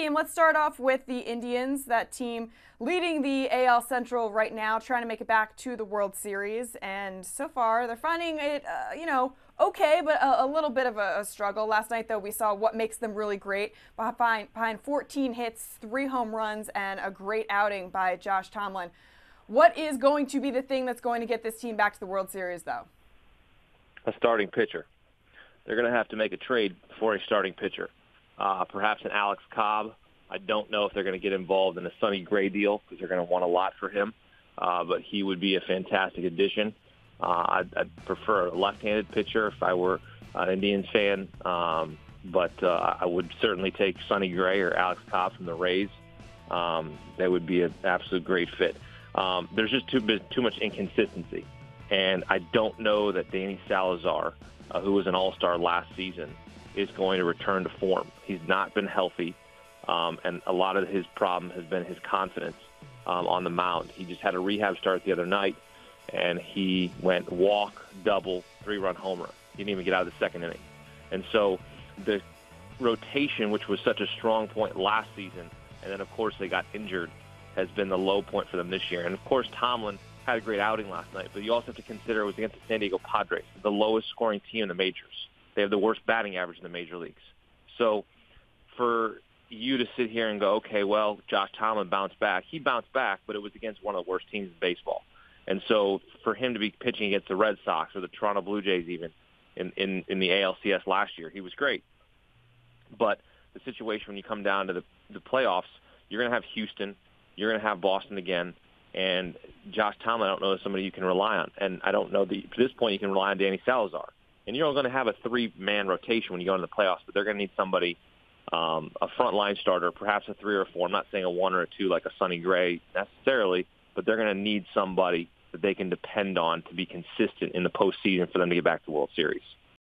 Let's start off with the Indians, that team leading the AL Central right now, trying to make it back to the World Series. And so far, they're finding it, okay, but a little bit of a struggle. Last night, though, we saw what makes them really great behind 14 hits, 3 home runs, and a great outing by Josh Tomlin. What is going to be the thing that's going to get this team back to the World Series, though? A starting pitcher. They're going to have to make a trade for a starting pitcher. Perhaps an Alex Cobb. I don't know if they're going to get involved in a Sonny Gray deal because they're going to want a lot for him, but he would be a fantastic addition. I'd prefer a left-handed pitcher if I were an Indians fan, but I would certainly take Sonny Gray or Alex Cobb from the Rays. They would be an absolute great fit. There's just too much inconsistency, and I don't know that Danny Salazar, who was an all-star last season, is going to return to form. He's not been healthy, and a lot of his problem has been his confidence on the mound. He just had a rehab start the other night, and he went walk, double, 3-run homer. He didn't even get out of the second inning. And so the rotation, which was such a strong point last season, and then, of course, they got injured, has been the low point for them this year. And, of course, Tomlin had a great outing last night, but you also have to consider it was against the San Diego Padres, the lowest scoring team in the majors. They have the worst batting average in the major leagues. So for you to sit here and go, okay, well, Josh Tomlin bounced back. He bounced back, but it was against one of the worst teams in baseball. And so for him to be pitching against the Red Sox or the Toronto Blue Jays even in the ALCS last year, he was great. But the situation when you come down to the playoffs, you're going to have Houston, you're going to have Boston again, and Josh Tomlin, I don't know, is somebody you can rely on. And I don't know that to this point you can rely on Danny Salazar. And you're only going to have a 3-man rotation when you go into the playoffs, but they're going to need somebody, a front-line starter, perhaps a 3 or a 4. I'm not saying a 1 or a 2 like a Sonny Gray necessarily, but they're going to need somebody that they can depend on to be consistent in the postseason for them to get back to the World Series.